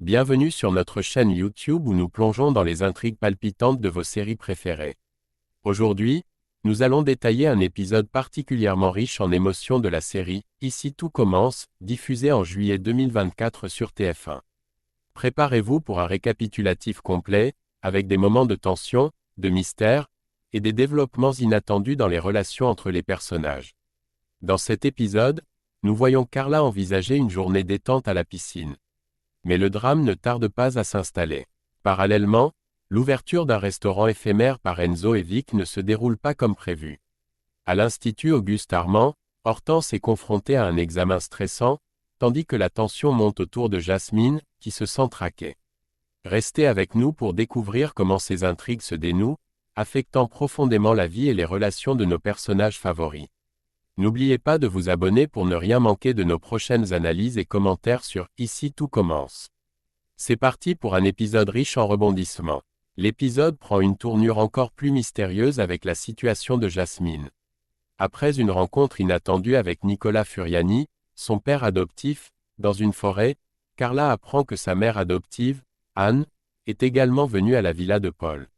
Bienvenue sur notre chaîne YouTube où nous plongeons dans les intrigues palpitantes de vos séries préférées. Aujourd'hui, nous allons détailler un épisode particulièrement riche en émotions de la série « Ici tout commence », diffusée en juillet 2024 sur TF1. Préparez-vous pour un récapitulatif complet, avec des moments de tension, de mystère, et des développements inattendus dans les relations entre les personnages. Dans cet épisode, nous voyons Carla envisager une journée détente à la piscine. Mais le drame ne tarde pas à s'installer. Parallèlement, l'ouverture d'un restaurant éphémère par Enzo et Vic ne se déroule pas comme prévu. À l'Institut Auguste Armand, Hortense est confrontée à un examen stressant, tandis que la tension monte autour de Jasmine, qui se sent traquée. Restez avec nous pour découvrir comment ces intrigues se dénouent, affectant profondément la vie et les relations de nos personnages favoris. N'oubliez pas de vous abonner pour ne rien manquer de nos prochaines analyses et commentaires sur « Ici tout commence ». C'est parti pour un épisode riche en rebondissements. L'épisode prend une tournure encore plus mystérieuse avec la situation de Jasmine. Après une rencontre inattendue avec Nicolas Furiani, son père adoptif, dans une forêt, Carla apprend que sa mère adoptive, Anne, est également venue à la villa de Paul.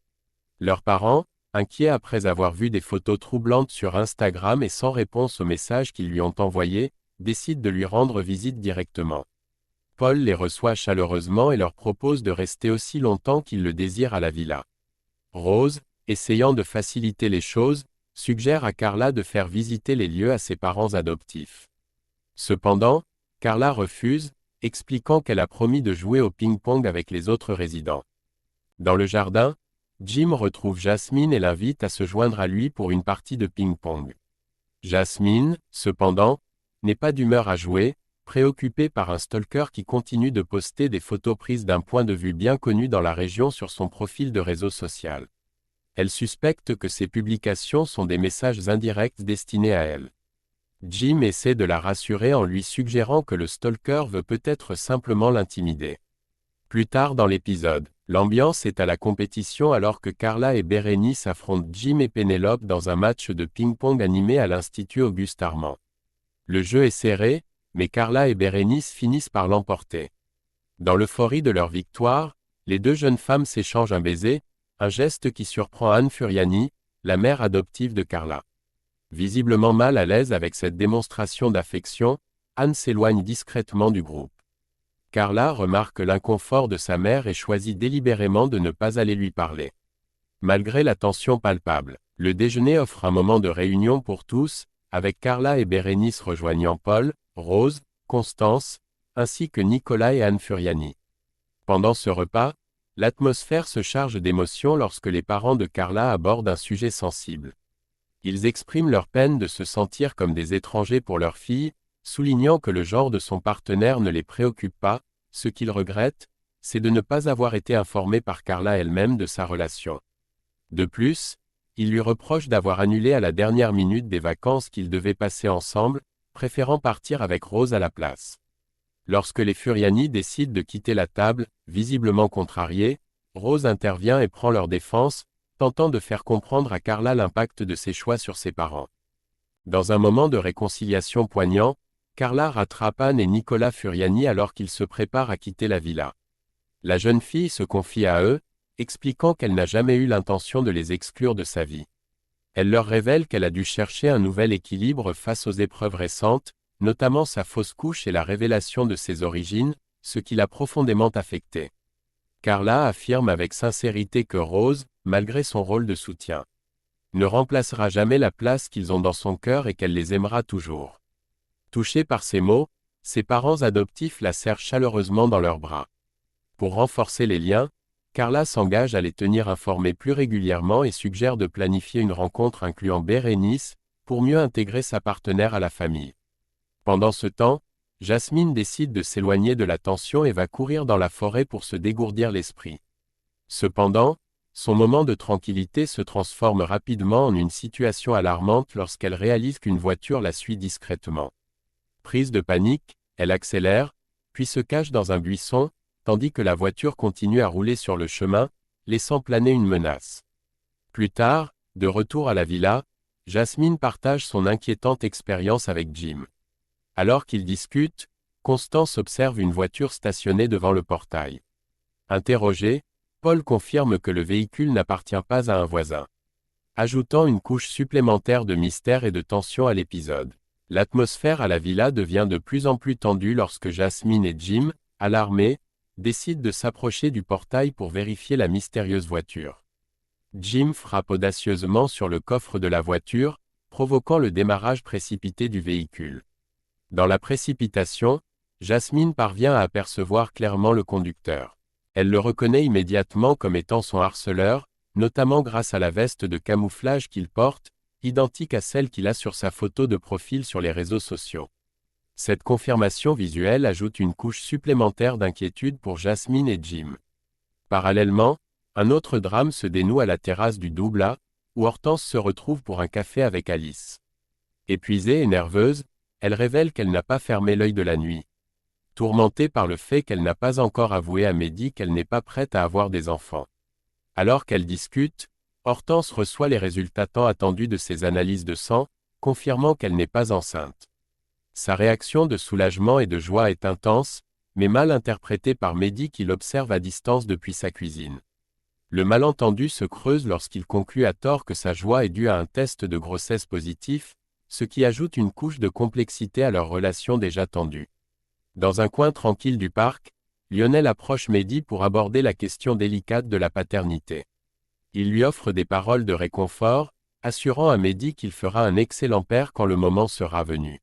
Leurs parents, inquiets après avoir vu des photos troublantes sur Instagram et sans réponse aux messages qu'ils lui ont envoyés, décident de lui rendre visite directement. Paul les reçoit chaleureusement et leur propose de rester aussi longtemps qu'ils le désirent à la villa. Rose, essayant de faciliter les choses, suggère à Carla de faire visiter les lieux à ses parents adoptifs. Cependant, Carla refuse, expliquant qu'elle a promis de jouer au ping-pong avec les autres résidents. Dans le jardin, Jim retrouve Jasmine et l'invite à se joindre à lui pour une partie de ping-pong. Jasmine, cependant, n'est pas d'humeur à jouer, préoccupée par un stalker qui continue de poster des photos prises d'un point de vue bien connu dans la région sur son profil de réseau social. Elle suspecte que ces publications sont des messages indirects destinés à elle. Jim essaie de la rassurer en lui suggérant que le stalker veut peut-être simplement l'intimider. Plus tard dans l'épisode, l'ambiance est à la compétition alors que Carla et Bérénice affrontent Jim et Pénélope dans un match de ping-pong animé à l'Institut Auguste Armand. Le jeu est serré, mais Carla et Bérénice finissent par l'emporter. Dans l'euphorie de leur victoire, les deux jeunes femmes s'échangent un baiser, un geste qui surprend Anne Furiani, la mère adoptive de Carla. Visiblement mal à l'aise avec cette démonstration d'affection, Anne s'éloigne discrètement du groupe. Carla remarque l'inconfort de sa mère et choisit délibérément de ne pas aller lui parler. Malgré la tension palpable, le déjeuner offre un moment de réunion pour tous, avec Carla et Bérénice rejoignant Paul, Rose, Constance, ainsi que Nicolas et Anne Furiani. Pendant ce repas, l'atmosphère se charge d'émotions lorsque les parents de Carla abordent un sujet sensible. Ils expriment leur peine de se sentir comme des étrangers pour leur fille, soulignant que le genre de son partenaire ne les préoccupe pas. Ce qu'ils regrettent, c'est de ne pas avoir été informés par Carla elle-même de sa relation. De plus, ils lui reprochent d'avoir annulé à la dernière minute des vacances qu'ils devaient passer ensemble, préférant partir avec Rose à la place. Lorsque les Furiani décident de quitter la table, visiblement contrariés, Rose intervient et prend leur défense, tentant de faire comprendre à Carla l'impact de ses choix sur ses parents. Dans un moment de réconciliation poignant, Carla rattrape Anne et Nicolas Furiani alors qu'ils se préparent à quitter la villa. La jeune fille se confie à eux, expliquant qu'elle n'a jamais eu l'intention de les exclure de sa vie. Elle leur révèle qu'elle a dû chercher un nouvel équilibre face aux épreuves récentes, notamment sa fausse couche et la révélation de ses origines, ce qui l'a profondément affectée. Carla affirme avec sincérité que Rose, malgré son rôle de soutien, ne remplacera jamais la place qu'ils ont dans son cœur et qu'elle les aimera toujours. Touchée par ces mots, ses parents adoptifs la serrent chaleureusement dans leurs bras. Pour renforcer les liens, Carla s'engage à les tenir informés plus régulièrement et suggère de planifier une rencontre incluant Bérénice, pour mieux intégrer sa partenaire à la famille. Pendant ce temps, Jasmine décide de s'éloigner de la tension et va courir dans la forêt pour se dégourdir l'esprit. Cependant, son moment de tranquillité se transforme rapidement en une situation alarmante lorsqu'elle réalise qu'une voiture la suit discrètement. Prise de panique, elle accélère, puis se cache dans un buisson, tandis que la voiture continue à rouler sur le chemin, laissant planer une menace. Plus tard, de retour à la villa, Jasmine partage son inquiétante expérience avec Jim. Alors qu'ils discutent, Constance observe une voiture stationnée devant le portail. Interrogé, Paul confirme que le véhicule n'appartient pas à un voisin, ajoutant une couche supplémentaire de mystère et de tension à l'épisode. L'atmosphère à la villa devient de plus en plus tendue lorsque Jasmine et Jim, alarmés, décident de s'approcher du portail pour vérifier la mystérieuse voiture. Jim frappe audacieusement sur le coffre de la voiture, provoquant le démarrage précipité du véhicule. Dans la précipitation, Jasmine parvient à apercevoir clairement le conducteur. Elle le reconnaît immédiatement comme étant son harceleur, notamment grâce à la veste de camouflage qu'il porte, identique à celle qu'il a sur sa photo de profil sur les réseaux sociaux. Cette confirmation visuelle ajoute une couche supplémentaire d'inquiétude pour Jasmine et Jim. Parallèlement, un autre drame se dénoue à la terrasse du Double A, où Hortense se retrouve pour un café avec Alice. Épuisée et nerveuse, elle révèle qu'elle n'a pas fermé l'œil de la nuit. Tourmentée par le fait qu'elle n'a pas encore avoué à Mehdi qu'elle n'est pas prête à avoir des enfants. Alors qu'elle discute, Hortense reçoit les résultats tant attendus de ses analyses de sang, confirmant qu'elle n'est pas enceinte. Sa réaction de soulagement et de joie est intense, mais mal interprétée par Mehdi qui l'observe à distance depuis sa cuisine. Le malentendu se creuse lorsqu'il conclut à tort que sa joie est due à un test de grossesse positif, ce qui ajoute une couche de complexité à leur relation déjà tendue. Dans un coin tranquille du parc, Lionel approche Mehdi pour aborder la question délicate de la paternité. Il lui offre des paroles de réconfort, assurant à Mehdi qu'il fera un excellent père quand le moment sera venu.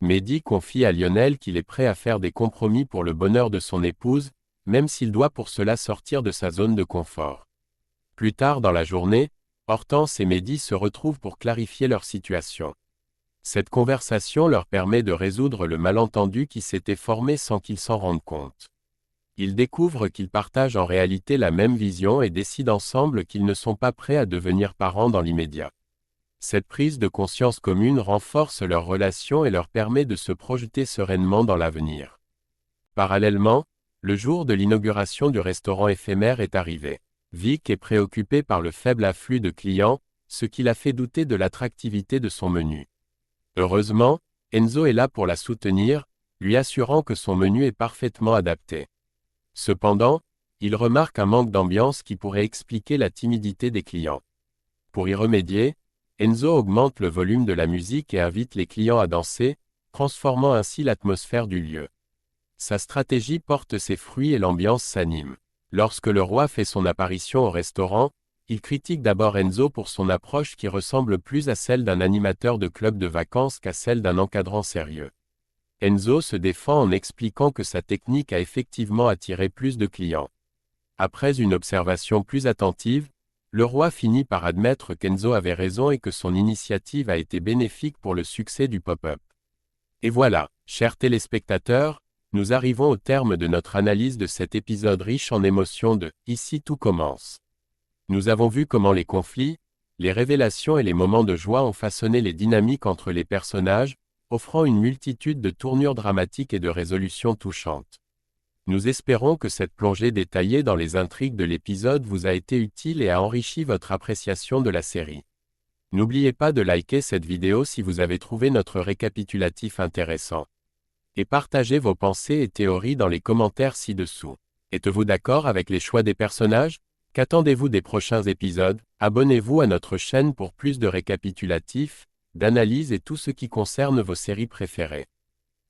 Mehdi confie à Lionel qu'il est prêt à faire des compromis pour le bonheur de son épouse, même s'il doit pour cela sortir de sa zone de confort. Plus tard dans la journée, Hortense et Mehdi se retrouvent pour clarifier leur situation. Cette conversation leur permet de résoudre le malentendu qui s'était formé sans qu'ils s'en rendent compte. Ils découvrent qu'ils partagent en réalité la même vision et décident ensemble qu'ils ne sont pas prêts à devenir parents dans l'immédiat. Cette prise de conscience commune renforce leur relation et leur permet de se projeter sereinement dans l'avenir. Parallèlement, le jour de l'inauguration du restaurant éphémère est arrivé. Vic est préoccupé par le faible afflux de clients, ce qui l'a fait douter de l'attractivité de son menu. Heureusement, Enzo est là pour la soutenir, lui assurant que son menu est parfaitement adapté. Cependant, il remarque un manque d'ambiance qui pourrait expliquer la timidité des clients. Pour y remédier, Enzo augmente le volume de la musique et invite les clients à danser, transformant ainsi l'atmosphère du lieu. Sa stratégie porte ses fruits et l'ambiance s'anime. Lorsque le roi fait son apparition au restaurant, il critique d'abord Enzo pour son approche qui ressemble plus à celle d'un animateur de club de vacances qu'à celle d'un encadrant sérieux. Enzo se défend en expliquant que sa technique a effectivement attiré plus de clients. Après une observation plus attentive, le roi finit par admettre qu'Enzo avait raison et que son initiative a été bénéfique pour le succès du pop-up. Et voilà, chers téléspectateurs, nous arrivons au terme de notre analyse de cet épisode riche en émotions de « Ici tout commence ». Nous avons vu comment les conflits, les révélations et les moments de joie ont façonné les dynamiques entre les personnages, offrant une multitude de tournures dramatiques et de résolutions touchantes. Nous espérons que cette plongée détaillée dans les intrigues de l'épisode vous a été utile et a enrichi votre appréciation de la série. N'oubliez pas de liker cette vidéo si vous avez trouvé notre récapitulatif intéressant. Et partagez vos pensées et théories dans les commentaires ci-dessous. Êtes-vous d'accord avec les choix des personnages ? Qu'attendez-vous des prochains épisodes? Abonnez-vous à notre chaîne pour plus de récapitulatifs, d'analyses et tout ce qui concerne vos séries préférées.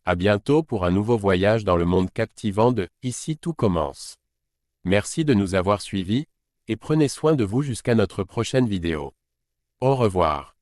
À bientôt pour un nouveau voyage dans le monde captivant de « Ici tout commence ». Merci de nous avoir suivis, et prenez soin de vous jusqu'à notre prochaine vidéo. Au revoir.